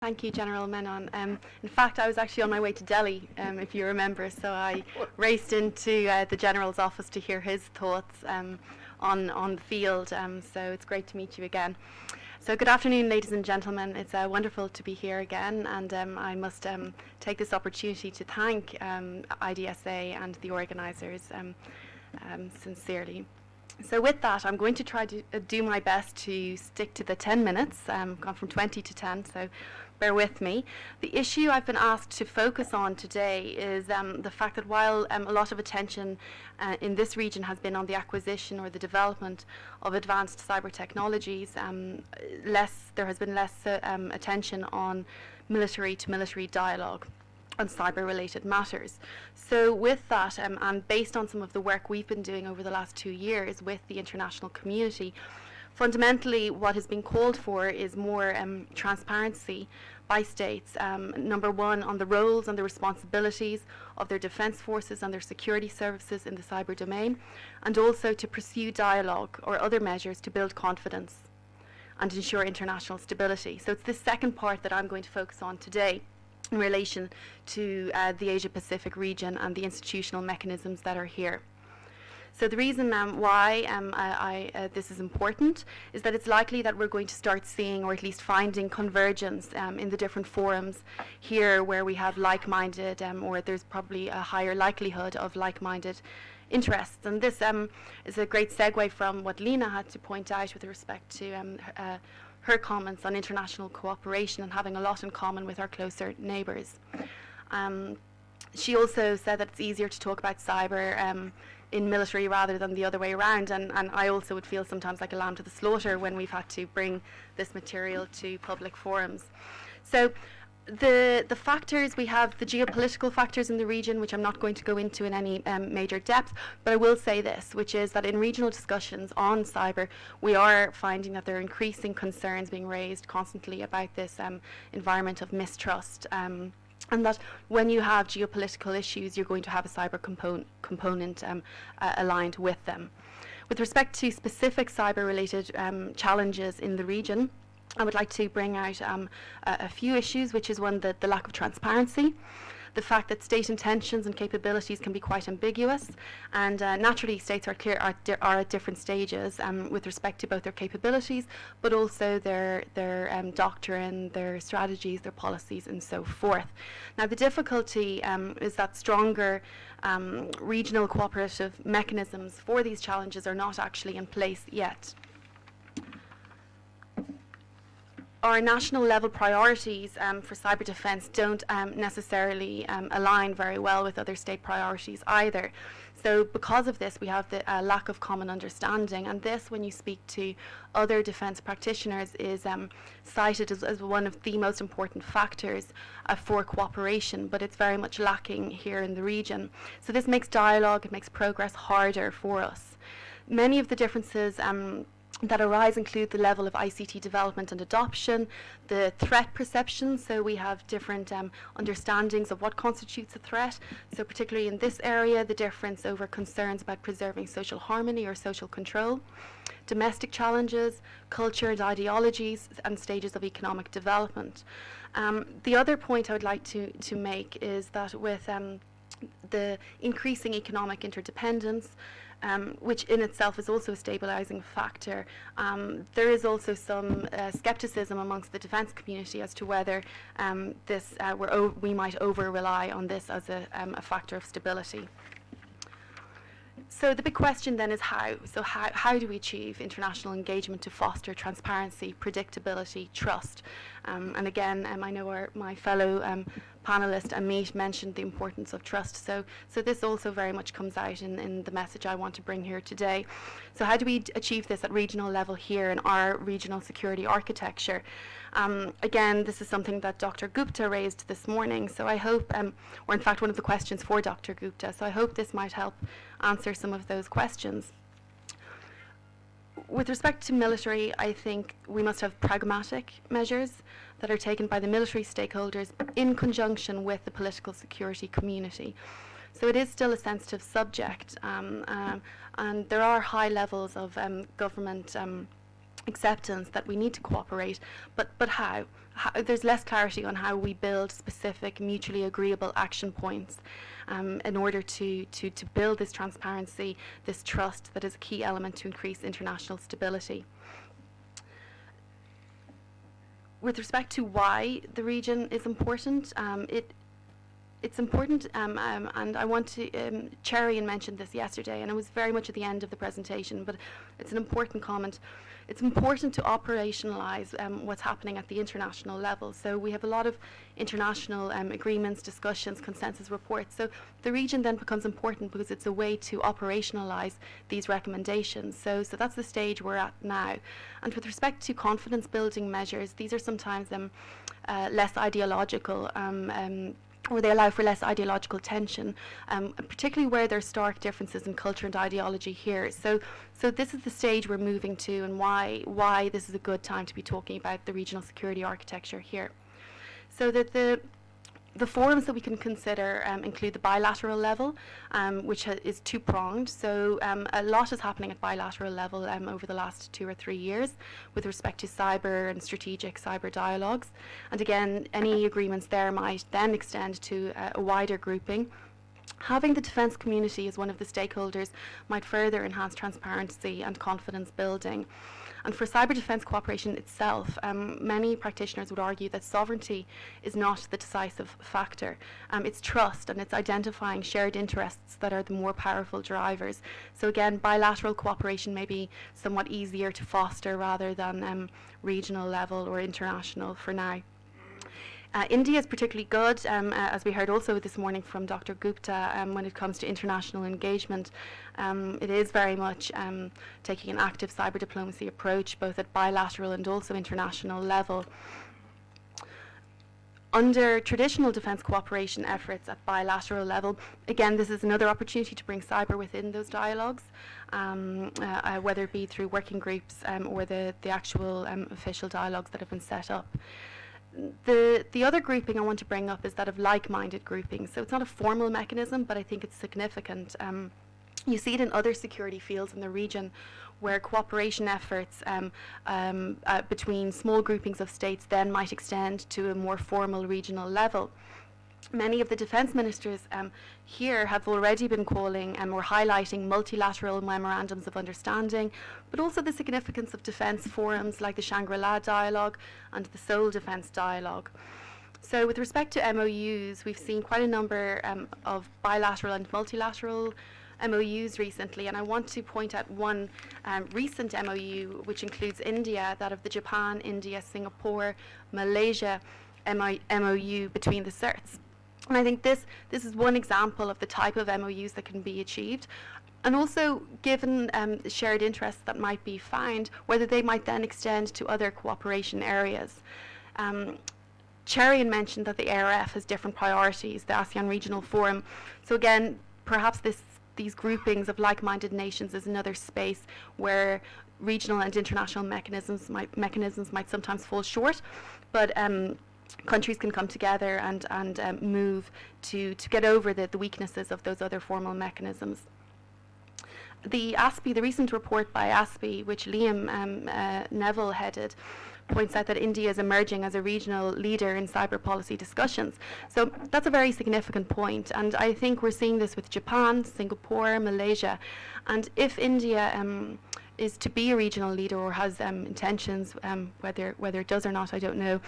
Thank you, General Menon. In fact, I was actually on my way to Delhi, if you remember, so I raced into the General's office to hear his thoughts on the field, so it's great to meet you again. So good afternoon, ladies and gentlemen. It's wonderful to be here again, and I must take this opportunity to thank IDSA and the organisers sincerely. So with that, I'm going to try to do my best to stick to the 10 minutes. Gone from 20 to 10, so bear with me. The issue I've been asked to focus on today is the fact that while a lot of attention in this region has been on the acquisition or the development of advanced cyber technologies, there has been less attention on military-to-military dialogue on cyber-related matters. So with that, and based on some of the work we've been doing over the last 2 years with the international community, fundamentally what has been called for is more transparency by states, number one, on the roles and the responsibilities of their defence forces and their security services in the cyber domain, and also to pursue dialogue or other measures to build confidence and ensure international stability. So it's this second part that I'm going to focus on today in relation to the Asia-Pacific region and the institutional mechanisms that are here. So the reason why this is important is that it's likely that we're going to start seeing, or at least finding, convergence in the different forums here where we have like-minded, or there's probably a higher likelihood of like-minded interests. And this is a great segue from what Lena had to point out with respect to her comments on international cooperation and having a lot in common with our closer neighbours. She also said that it's easier to talk about cyber in military rather than the other way around, and I also would feel sometimes like a lamb to the slaughter when we've had to bring this material to public forums. So the factors, we have the geopolitical factors in the region, which I'm not going to go into in any major depth, but I will say this, which is that in regional discussions on cyber, we are finding that there are increasing concerns being raised constantly about this environment of mistrust, and that when you have geopolitical issues, you're going to have a cyber component aligned with them. With respect to specific cyber-related challenges in the region, I would like to bring out a few issues, which is one, the lack of transparency, the fact that state intentions and capabilities can be quite ambiguous, and naturally states are at different stages with respect to both their capabilities, but also their doctrine, their strategies, their policies, and so forth. Now the difficulty is that stronger regional cooperative mechanisms for these challenges are not actually in place yet. Our national level priorities for cyber defence don't necessarily align very well with other state priorities either. So because of this, we have the lack of common understanding, and this, when you speak to other defence practitioners, is cited as one of the most important factors for cooperation, but it's very much lacking here in the region. So this makes dialogue, it makes progress harder for us. Many of the differences that arise include the level of ICT development and adoption, the threat perception, so we have different understandings of what constitutes a threat, so particularly in this area, the difference over concerns about preserving social harmony or social control, domestic challenges, culture and ideologies, and stages of economic development. The other point I would like to make is that with the increasing economic interdependence, which in itself is also a stabilizing factor, there is also some skepticism amongst the defence community as to whether we might over-rely on this as a factor of stability. So the big question then is how? So how do we achieve international engagement to foster transparency, predictability, trust? And again, I know my fellow panelist Amit mentioned the importance of trust. So this also very much comes out in the message I want to bring here today. So how do we achieve this at regional level here in our regional security architecture? Again, this is something that Dr. Gupta raised this morning. So I hope, or in fact one of the questions for Dr. Gupta, so I hope this might help answer some of those questions. With respect to military, I think we must have pragmatic measures that are taken by the military stakeholders in conjunction with the political security community. So it is still a sensitive subject, and there are high levels of government acceptance that we need to cooperate, but how? There's less clarity on how we build specific mutually agreeable action points in order to build this transparency, this trust that is a key element to increase international stability. With respect to why the region is important, it's important, and I want to, Caitriona mentioned this yesterday, and it was very much at the end of the presentation, but it's an important comment. It's important to operationalise what's happening at the international level. So we have a lot of international agreements, discussions, consensus reports. So the region then becomes important because it's a way to operationalise these recommendations. So that's the stage we're at now. And with respect to confidence building measures, these are sometimes less ideological, or they allow for less ideological tension, particularly where there are stark differences in culture and ideology here. So this is the stage we're moving to, and why this is a good time to be talking about the regional security architecture here. So that the forums that we can consider include the bilateral level, which is two-pronged. So a lot is happening at bilateral level over the last 2 or 3 years with respect to cyber and strategic cyber dialogues. And again, any agreements there might then extend to a wider grouping. Having the defence community as one of the stakeholders might further enhance transparency and confidence building. And for cyber defence cooperation itself, many practitioners would argue that sovereignty is not the decisive factor. It's trust, and it's identifying shared interests that are the more powerful drivers. So again, bilateral cooperation may be somewhat easier to foster rather than regional level or international for now. India is particularly good, as we heard also this morning from Dr. Gupta, when it comes to international engagement. It is very much taking an active cyber diplomacy approach, both at bilateral and also international level. Under traditional defence cooperation efforts at bilateral level, again, this is another opportunity to bring cyber within those dialogues, whether it be through working groups or the actual official dialogues that have been set up. The other grouping I want to bring up is that of like-minded groupings. So it's not a formal mechanism, but I think it's significant. You see it in other security fields in the region where cooperation efforts between small groupings of states then might extend to a more formal regional level. Many of the defence ministers here have already been calling or highlighting multilateral memorandums of understanding, but also the significance of defence forums like the Shangri-La Dialogue and the Seoul Defence Dialogue. So with respect to MOUs, we've seen quite a number of bilateral and multilateral MOUs recently, and I want to point out one recent MOU which includes India, that of the Japan, India, Singapore, Malaysia MOU between the CERTs. And I think this is one example of the type of MOUs that can be achieved, and also given shared interests that might be found, whether they might then extend to other cooperation areas. Caitriona mentioned that the ARF has different priorities, the ASEAN Regional Forum. So again, perhaps these groupings of like-minded nations is another space where regional and international mechanisms might sometimes fall short, but countries can come together and move to get over the weaknesses of those other formal mechanisms. The ASPI, the recent report by ASPI, which Liam Neville headed, points out that India is emerging as a regional leader in cyber policy discussions. So that's a very significant point, and I think we're seeing this with Japan, Singapore, Malaysia, and if India is to be a regional leader or has intentions, whether it does or not, I don't know.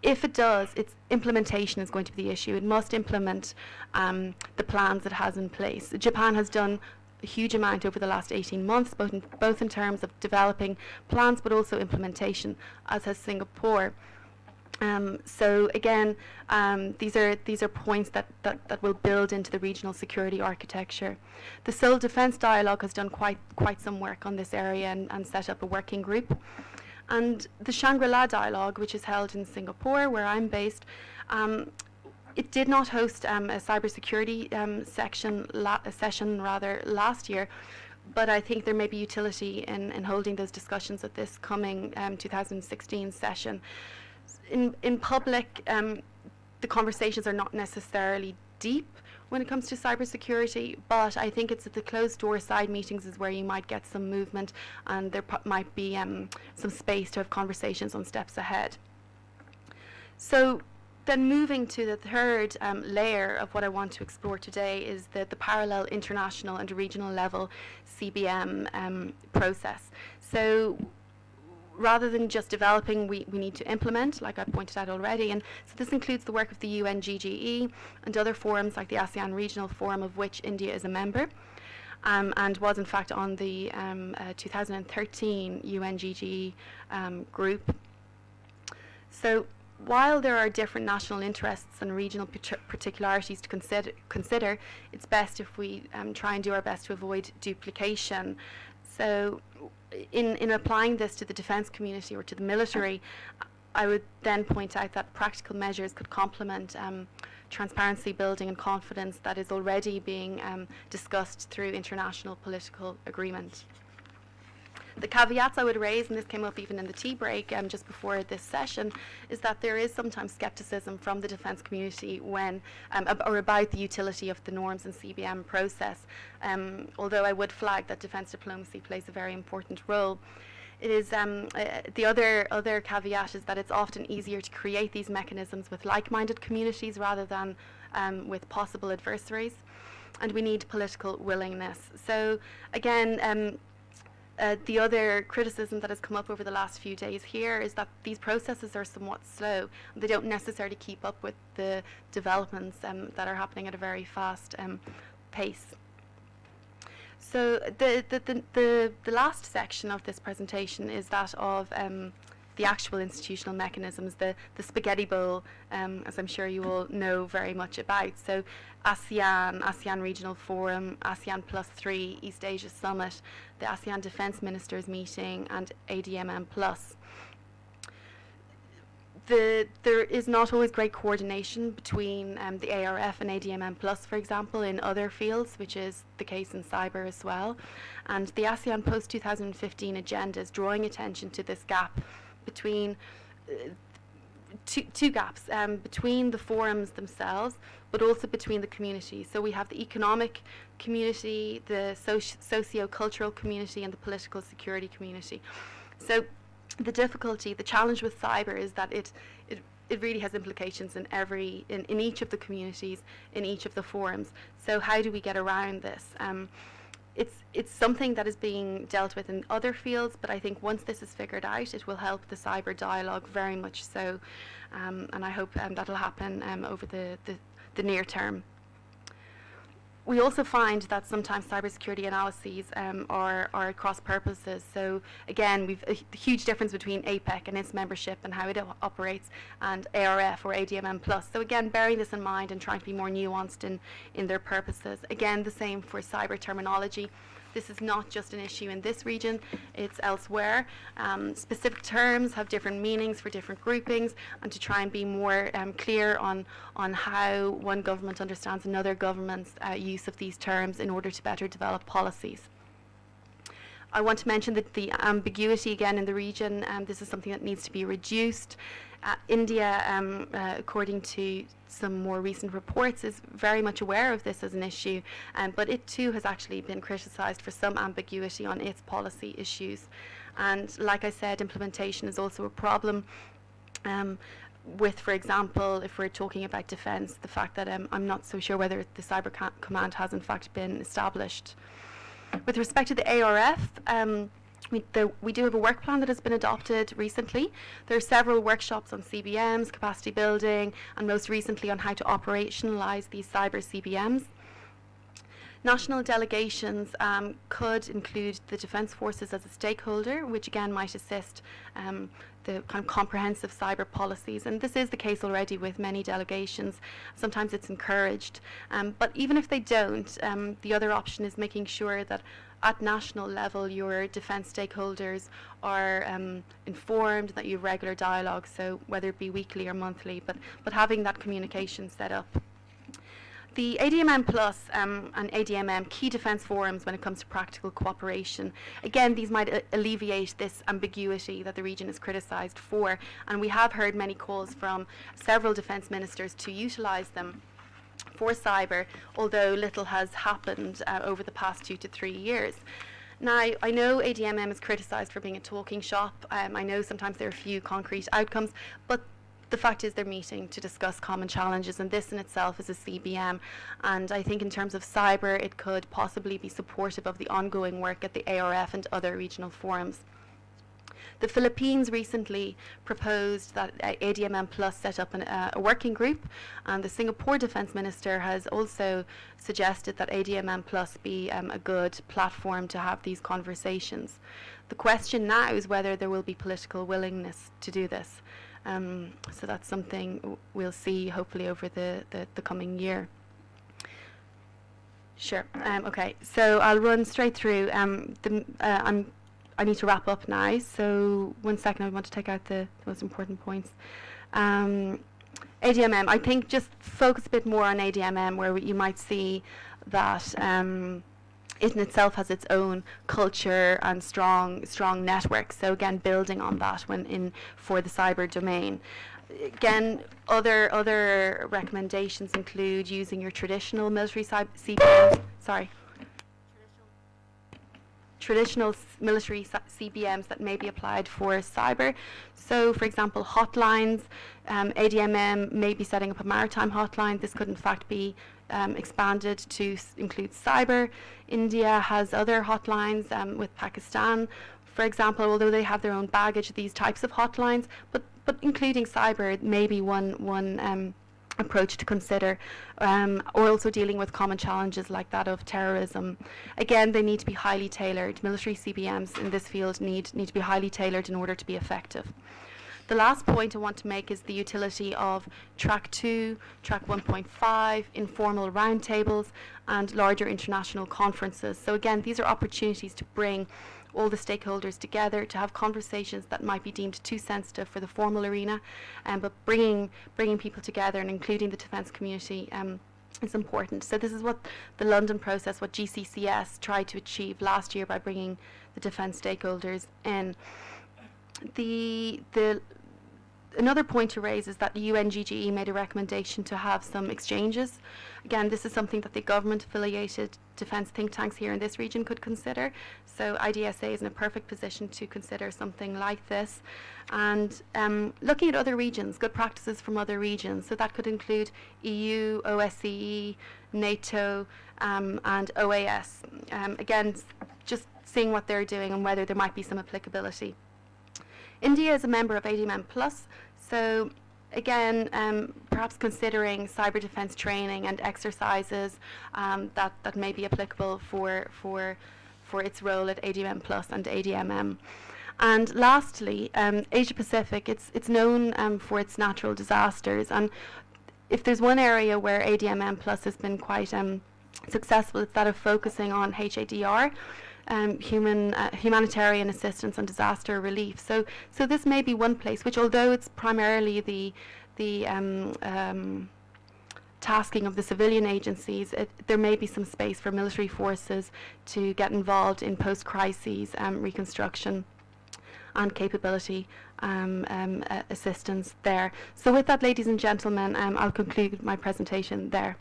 If it does, its implementation is going to be the issue. It must implement the plans it has in place. Japan has done a huge amount over the last 18 months, both in terms of developing plans but also implementation, as has Singapore. So again, these are points that will build into the regional security architecture. The Seoul Defence Dialogue has done quite some work on this area and set up a working group. And the Shangri-La Dialogue, which is held in Singapore, where I'm based, it did not host a cybersecurity session last year, but I think there may be utility in holding those discussions at this coming 2016 session. In public, the conversations are not necessarily deep when it comes to cybersecurity, but I think it's at the closed door side meetings is where you might get some movement, and there might be some space to have conversations on steps ahead. So then moving to the third layer of what I want to explore today is the parallel international and regional level CBM process. So rather than just developing, we need to implement, like I pointed out already. And so this includes the work of the UNGGE and other forums like the ASEAN Regional Forum, of which India is a member, and was in fact on the 2013 UNGGE group. So while there are different national interests and regional particularities to consider, it's best if we try and do our best to avoid duplication. So in applying this to the defence community or to the military, I would then point out that practical measures could complement transparency building and confidence that is already being discussed through international political agreement. The caveats I would raise, and this came up even in the tea break just before this session, is that there is sometimes scepticism from the defence community when, or about the utility of the norms and CBM process. Although I would flag that defence diplomacy plays a very important role. It is the other caveat is that it's often easier to create these mechanisms with like-minded communities rather than with possible adversaries, and we need political willingness. So again, the other criticism that has come up over the last few days here is that these processes are somewhat slow. They don't necessarily keep up with the developments that are happening at a very fast pace. So the last section of this presentation is that of the actual institutional mechanisms, the spaghetti bowl, as I'm sure you all know very much about. So ASEAN Regional Forum, ASEAN +3, East Asia Summit, the ASEAN Defence Ministers Meeting, and ADMM+. There is not always great coordination between the ARF and ADMM+, for example, in other fields, which is the case in cyber as well. And the ASEAN post-2015 agenda is drawing attention to this gap between two gaps between the forums themselves, but also between the communities. So we have the economic community, the socio-cultural community, and the political security community. So the difficulty, the challenge with cyber is that it really has implications in each of the communities, in each of the forums. So how do we get around this? It's something that is being dealt with in other fields, but I think once this is figured out, it will help the cyber dialogue very much so, and I hope that'll happen over the near term. We also find that sometimes cybersecurity analyses are cross purposes. So again, we've a huge difference between APEC and its membership and how it operates, and ARF or ADMM+. So again, bearing this in mind and trying to be more nuanced in their purposes. Again, the same for cyber terminology. This is not just an issue in this region, it's elsewhere. Specific terms have different meanings for different groupings, and to try and be more clear on how one government understands another government's use of these terms in order to better develop policies. I want to mention that the ambiguity again in the region, this is something that needs to be reduced. India, according to some more recent reports, is very much aware of this as an issue, but it too has actually been criticised for some ambiguity on its policy issues. And like I said, implementation is also a problem with, for example, if we're talking about defence, the fact that I'm not so sure whether the Cyber Command has in fact been established. With respect to the ARF, we do have a work plan that has been adopted recently. There are several workshops on CBMs, capacity building, and most recently on how to operationalise these cyber CBMs. National delegations could include the Defence Forces as a stakeholder, which again might assist the kind of comprehensive cyber policies. And this is the case already with many delegations. Sometimes it's encouraged. But even if they don't, the other option is making sure that at national level your defence stakeholders are informed, that you have regular dialogue, so whether it be weekly or monthly, but having that communication set up. The ADMM Plus and ADMM key defence forums when it comes to practical cooperation. Again, these might alleviate this ambiguity that the region is criticised for, and we have heard many calls from several defence ministers to utilise them. for cyber, although little has happened over the past 2 to 3 years. Now, I know ADMM is criticised for being a talking shop. I know sometimes there are few concrete outcomes, but the fact is they're meeting to discuss common challenges, and this in itself is a CBM. And I think in terms of cyber, it could possibly be supportive of the ongoing work at the ARF and other regional forums. The Philippines recently proposed that ADMM Plus set up a working group, and the Singapore Defence Minister has also suggested that ADMM Plus be a good platform to have these conversations. The question now is whether there will be political willingness to do this. So that's something we'll see hopefully over the coming year. Sure. Okay, so I'll run straight through. I need to wrap up now, so 1 second, I want to take out the most important points. ADMM, I think just focus a bit more on ADMM, where you might see that it in itself has its own culture and strong network. So again, building on that for the cyber domain. Again, other recommendations include using your traditional military CBMs. Traditional military CBMs that may be applied for cyber. So, for example, hotlines. ADMM may be setting up a maritime hotline. This could in fact be expanded to include cyber. India has other hotlines with Pakistan, for example, although they have their own baggage, these types of hotlines, but including cyber may be one approach to consider, or also dealing with common challenges like that of terrorism. Again, they need to be highly tailored. Military CBMs in this field need to be highly tailored in order to be effective. The last point I want to make is the utility of Track 2, Track 1.5, informal roundtables, and larger international conferences. So again, these are opportunities to bring all the stakeholders together, to have conversations that might be deemed too sensitive for the formal arena, but bringing people together and including the defence community is important. So this is what the London process, what GCCS tried to achieve last year by bringing the defence stakeholders in. Another point to raise is that the UNGGE made a recommendation to have some exchanges. Again, this is something that the government-affiliated defence think tanks here in this region could consider. So IDSA is in a perfect position to consider something like this. And looking at other regions, good practices from other regions. So that could include EU, OSCE, NATO, and OAS. Again, just seeing what they're doing and whether there might be some applicability. India is a member of ADMM Plus, so again, perhaps considering cyber defence training and exercises that may be applicable for its role at ADMM Plus and ADMM. And lastly, Asia Pacific, it's known for its natural disasters, and if there's one area where ADMM Plus has been quite successful, it's that of focusing on HADR. Humanitarian assistance and disaster relief. So this may be one place which, although it's primarily the tasking of the civilian agencies, there may be some space for military forces to get involved in post-crises reconstruction and capability assistance there. So with that, ladies and gentlemen, I'll conclude my presentation there.